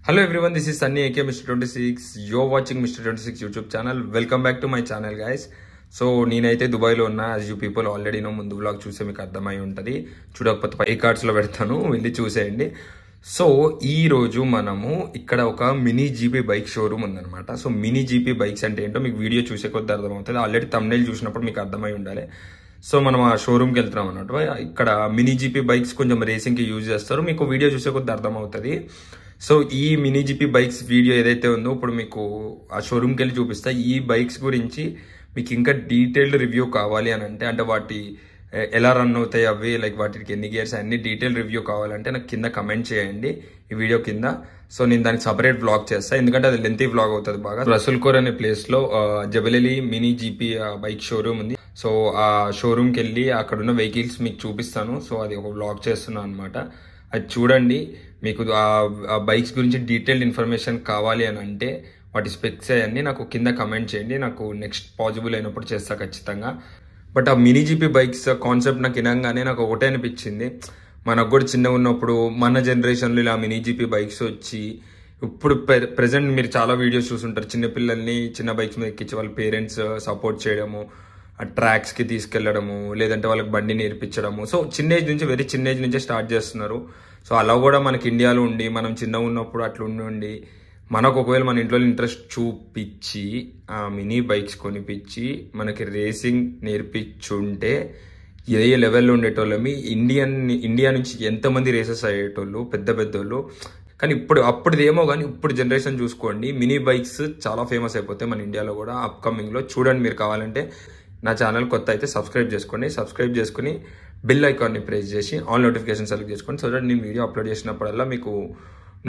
Hello everyone, this is Sunny aka Mr. 26. You're watching Mr. 26 YouTube channel. Welcome back to my channel guys. So నేనైతే దుబాయ్లో ఉన్నా. As you people already know, ముందు blog చూసే మీకు అర్థమై ఉంటుంది. చూడకపోతే పై కార్డ్స్లో పెడతాను, వెళ్ళి చూసేయండి. సో ఈ రోజు మనము ఇక్కడ ఒక మినీ జీపీ బైక్ షోరూమ్ ఉందన్నమాట. సో మినీ జీపీ బైక్స్ అంటే ఏంటో మీకు వీడియో చూసే కొద్ది అర్థమవుతుంది. ఆల్రెడీ థంబ్నెయిల్ చూసినప్పుడు మీకు అర్థమై ఉండాలి. సో మనం ఆ షోరూమ్కి వెళ్తున్నాం అన్నట్టు. ఇక్కడ మినీ జీపీ బైక్స్ కొంచెం రేసింగ్కి యూజ్ చేస్తారు. మీకు వీడియో చూసే కొద్ది అర్థమవుతుంది. సో ఈ మినీ జీపీ బైక్స్ వీడియో ఏదైతే ఉందో ఇప్పుడు మీకు ఆ షోరూమ్కి వెళ్ళి చూపిస్తా. ఈ బైక్స్ గురించి మీకు ఇంకా డీటెయిల్డ్ రివ్యూ కావాలి అని అంటే వాటి ఎలా రన్ అవుతాయి అవి, లైక్ వాటికి ఎన్ని గేర్స్, అన్ని డీటెయిల్ రివ్యూ కావాలంటే నాకు కింద కమెంట్ చేయండి ఈ వీడియో కింద. సో నేను దానికి సపరేట్ వ్లాగ్ చేస్తాను, ఎందుకంటే అది లెంతీ వ్లాగ్ అవుతుంది బాగా. రసూల్కోర్ అనే ప్లేస్లో జబెలలి మినీ జీపీ బైక్ షోరూమ్ ఉంది. సో ఆ షోరూమ్కి వెళ్ళి అక్కడ ఉన్న వెహికల్స్ మీకు చూపిస్తాను. సో అది ఒక వ్లాగ్ చేస్తున్నాను అనమాట. అది చూడండి. మీకు ఆ బైక్స్ గురించి డీటెయిల్డ్ ఇన్ఫర్మేషన్ కావాలి అని అంటే వాటి స్పెక్స్ అవన్నీ నాకు కింద కమెంట్ చేయండి. నాకు నెక్స్ట్ పాసిబుల్ అయినప్పుడు చేస్తా ఖచ్చితంగా. బట్ ఆ మినీ జీపీ బైక్స్ కాన్సెప్ట్ నాకు వినగానే నాకు ఒకటే అనిపించింది, మనకు కూడా చిన్నగా ఉన్నప్పుడు మన జనరేషన్లో ఇలా మినీ జీపీ బైక్స్ వచ్చి ఇప్పుడు ప్రెసెంట్ మీరు చాలా వీడియోస్ చూసుంటారు. చిన్నపిల్లల్ని చిన్న బైక్స్ మీద ఎక్కించి వాళ్ళ పేరెంట్స్ సపోర్ట్ చేయడము, ఆ ట్రాక్స్కి తీసుకెళ్లడము, లేదంటే వాళ్ళకి బండి నేర్పించడము. సో చిన్న ఏజ్ నుంచి, వెరీ చిన్న ఏజ్ నుంచే స్టార్ట్ చేస్తున్నారు. సో అలా కూడా మనకి ఇండియాలో ఉండి మనం చిన్నగా ఉన్నప్పుడు అట్లా ఉండి మనకు ఒకవేళ మన ఇంట్లో ఇంట్రెస్ట్ చూపించి ఆ మినీ బైక్స్ కొనిపించి మనకి రేసింగ్ నేర్పించుంటే ఏ లెవెల్లో ఉండేటోళ్ళమి. ఇండియా నుంచి ఎంతమంది రేసెస్ అయ్యేటోళ్ళు, పెద్ద పెద్దోళ్ళు. కానీ అప్పుడుదేమో కానీ ఇప్పుడు జనరేషన్ చూసుకోండి, మినీ బైక్స్ చాలా ఫేమస్ అయిపోతాయి మన ఇండియాలో కూడా అప్కమింగ్లో. చూడండి, మీరు కావాలంటే నా ఛానల్ కొత్త అయితే సబ్స్క్రైబ్ చేసుకోండి. సబ్స్క్రైబ్ చేసుకుని బెల్ ఐకాన్ని ప్రెస్ చేసి ఆల్ నోటిఫికేషన్ సెలెక్ట్ చేసుకోండి. సో దట్ నేను వీడియో అప్లోడ్ చేసినప్పుడల్లా మీకు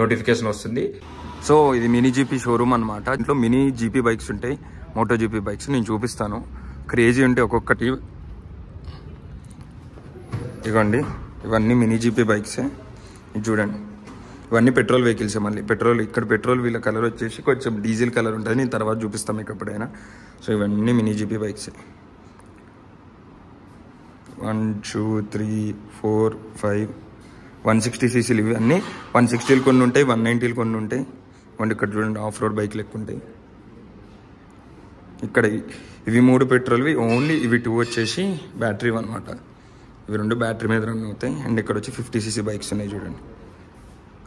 నోటిఫికేషన్ వస్తుంది. సో ఇది మినీ జీపీ షోరూమ్ అనమాట. ఇంట్లో మినీ జీపీ బైక్స్ ఉంటాయి, మోటో జీపీ బైక్స్ నేను చూపిస్తాను. క్రేజీ ఉంటే ఒక్కొక్కటి. ఇవ్వండి, ఇవన్నీ మినీ జీపీ బైక్సే. ఇది చూడండి, ఇవన్నీ పెట్రోల్ వెహికల్సే. మళ్ళీ పెట్రోల్, ఇక్కడ పెట్రోల్ వీళ్ళ కలర్ వచ్చేసి కొంచెం డీజిల్ కలర్ ఉంటుంది. నేను తర్వాత చూపిస్తాను మీకు ఎప్పుడైనా. సో ఇవన్నీ మినీ జీపీ బైక్సే. 1 2 3 4 5 160cc ఇవి అన్నీ. 160 కొన్ని ఉంటాయి, 190 కొన్ని ఉంటాయి. ఇక్కడ చూడండి, ఆఫ్ రోడ్ బైక్లు ఎక్కువ ఉంటాయి. ఇక్కడ ఇవి 3 పెట్రోల్వి, ఓన్లీ ఇవి 2 వచ్చేసి బ్యాటరీ అనమాట. ఇవి 2 బ్యాటరీ మీద రన్ అవుతాయి. అండ్ ఇక్కడ వచ్చి 50cc బైక్స్ ఉన్నాయి చూడండి.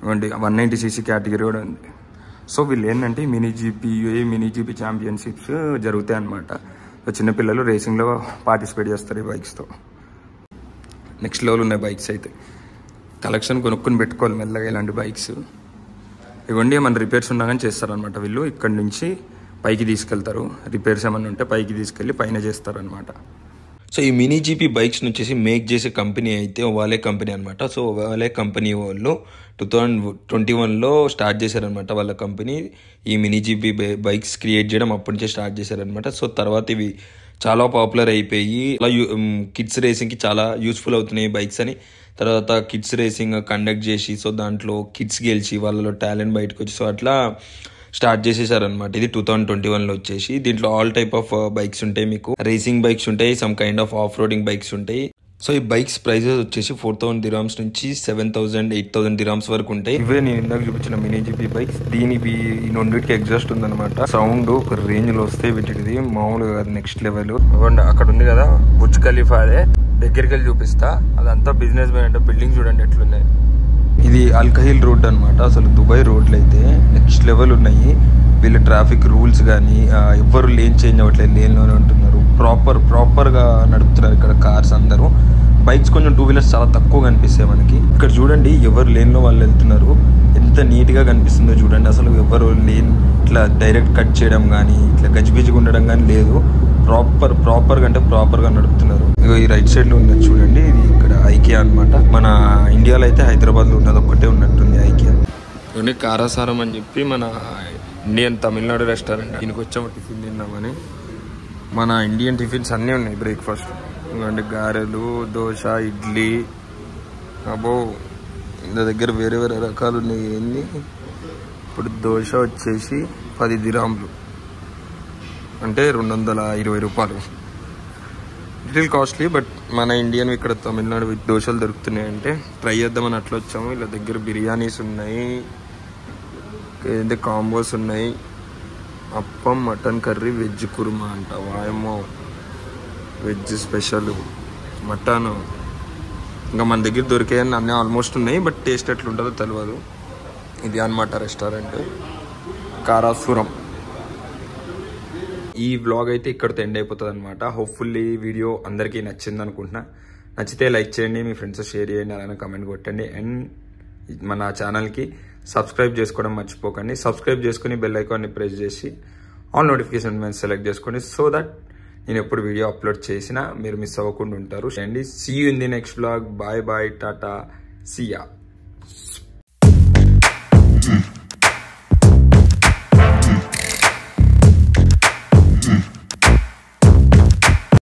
ఇవ్వండి 190cc కేటగిరీ కూడా ఉంది. సో వీళ్ళు ఏంటంటే మినీ జీపీ ఛాంపియన్షిప్స్ జరుగుతాయి అనమాట. చిన్నపిల్లలు రేసింగ్లో పార్టిసిపేట్ చేస్తారు ఈ బైక్స్తో. నెక్స్ట్ లెవెల్ ఉన్నాయి బైక్స్ అయితే. కలెక్షన్ కొనుక్కొని పెట్టుకోవాలి మెల్లగా ఇలాంటి బైక్స్. ఇవ్వండి, ఏమన్నా రిపేర్స్ ఉన్నా కానీ చేస్తారనమాట వీళ్ళు. ఇక్కడ నుంచి పైకి తీసుకెళ్తారు, రిపేర్స్ ఏమన్నా ఉంటే పైకి తీసుకెళ్ళి పైన చేస్తారనమాట. సో ఈ మినీ జీపీ బైక్స్ వచ్చేసి మేక్ చేసే కంపెనీ అయితే ఓవాలే కంపెనీ అనమాట. సో ఓవాలే కంపెనీ వాళ్ళు 2021లో స్టార్ట్ చేశారనమాట వాళ్ళ కంపెనీ. ఈ మినీ జీపీ బైక్స్ క్రియేట్ చేయడం అప్పటి నుంచే స్టార్ట్ చేశారనమాట. సో తర్వాత ఇవి చాలా పాపులర్ అయిపోయి అలా కిడ్స్ రేసింగ్కి చాలా యూస్ఫుల్ అవుతున్నాయి బైక్స్ అని. తర్వాత కిడ్స్ రేసింగ్ కండక్ట్ చేసి, సో దాంట్లో కిడ్స్ గెలిచి వాళ్ళలో టాలెంట్ బయటకు వచ్చి, సో అట్లా స్టార్ట్ చేసేసారనమాట. ఇది 2021లో వచ్చేసి. దీంట్లో ఆల్ టైప్ ఆఫ్ బైక్స్ ఉంటాయి. మీకు రేసింగ్ బైక్స్ ఉంటాయి, some kind of off roading bikes ఉంటాయి. సో ఈ బైక్స్ ప్రైజెస్ వచ్చేసి 4,000 dirhams నుంచి 7,000 8,000 dirhams వరకు ఉంటాయి. ఇవే నేను ఇందాక చూపించిన మినీ జీపీ బైక్స్. దీనివి ఈ రెండింటికి ఎగ్జాస్ట్ ఉందన్నమాట. సౌండ్ ఒక రేంజ్ లో వస్తే వీటిది మామూలుగా కాదు, నెక్స్ట్ లెవెల్. అక్కడ ఉంది కదా బుర్జ్ ఖలీఫా, అదే దగ్గరికి వెళ్ళి చూపిస్తా. అదంతా బిజినెస్ మ్యాన్ అంటే బిల్డింగ్ చూడండి ఎట్లున్నాయి. ఇది అల్కహిల్ రోడ్ అనమాట. అసలు దుబాయ్ రోడ్లు అయితే నెక్స్ట్ లెవెల్ ఉన్నాయి. వీళ్ళ ట్రాఫిక్ రూల్స్ కానీ ఎవ్వరు లేన్ చేంజ్ అవ్వట్లేదు, లేన్లోనే ఉంటున్నారు. ప్రాపర్గా నడుపుతున్నారు ఇక్కడ కార్స్ అందరూ. బైక్స్ కొంచెం 2 వీలర్స్ చాలా తక్కువ కనిపిస్తాయి మనకి. ఇక్కడ చూడండి, ఎవరు లేన్లో వాళ్ళు వెళ్తున్నారు, ఎంత నీట్గా కనిపిస్తుందో చూడండి. అసలు ఎవరు లేన్ ఇట్లా డైరెక్ట్ కట్ చేయడం కానీ, ఇట్లా గజిబిజిగా ఉండడం కానీ లేదు. ప్రాపర్గా నడుపుతున్నారు. ఈ రైట్ సైడ్లో ఉన్నది చూడండి, ఇది ఇక్కడ ఐకియా అనమాట. మన ఇండియాలో అయితే హైదరాబాద్లో ఉన్నది ఒక్కటే ఉన్నట్టుంది ఐకియా. ఇవన్నీ కారాసారం అని చెప్పి మన ఇండియన్ తమిళనాడు రెస్టారెంట్. దీనికి వచ్చాము టిఫిన్ తిన్నామని. మన ఇండియన్ టిఫిన్స్ అన్నీ ఉన్నాయి బ్రేక్ఫాస్ట్. ఎందుకంటే గారెలు, దోశ, ఇడ్లీ, అబ్బో ఇంత దగ్గర వేరే రకాలు ఉన్నాయి. ఏంది ఇప్పుడు దోశ వచ్చేసి 10 dirhams అంటే 220 రూపాయలు. లిటిల్ కాస్ట్లీ, బట్ మన ఇండియన్ ఇక్కడ తమిళనాడు దోశలు దొరుకుతున్నాయి అంటే ట్రై చేద్దామని అట్లా వచ్చాము. ఇలా దగ్గర బిర్యానీస్ ఉన్నాయి, ఏంటి కాంబోస్ ఉన్నాయి. Appam, mutton curry, veg kurma అంట. వాయమో వెజ్ స్పెషల్, మటన్. ఇంకా మన దగ్గర దొరికేయని అన్నీ ఆల్మోస్ట్ ఉన్నాయి, బట్ టేస్ట్ ఎట్లుంటుందో తెలియదు. ఇది అన్నమాట రెస్టారెంట్ కారాసురం. ఈ వ్లాగ్ అయితే ఇక్కడితో ఎండ్ అయిపోతుంది అనమాట. హోప్ఫుల్లీ వీడియో అందరికీ నచ్చింది అనుకుంటున్నా. నచ్చితే లైక్ చేయండి, మీ ఫ్రెండ్స్ షేర్ చేయండి, అలానే కమెంట్ కొట్టండి. అండ్ మన ఛానల్కి సబ్స్క్రైబ్ చేసుకోవడం మర్చిపోకండి. సబ్స్క్రైబ్ చేసుకుని బెల్ ఐకాన్ని ప్రెస్ చేసి ఆల్ నోటిఫికేషన్ సెలెక్ట్ చేసుకోండి, సో దట్ నేను ఎప్పుడు వీడియో అప్లోడ్ చేసినా మీరు మిస్ అవ్వకుండా ఉంటారు. And see you in the next vlog. Bye bye, tata, chia.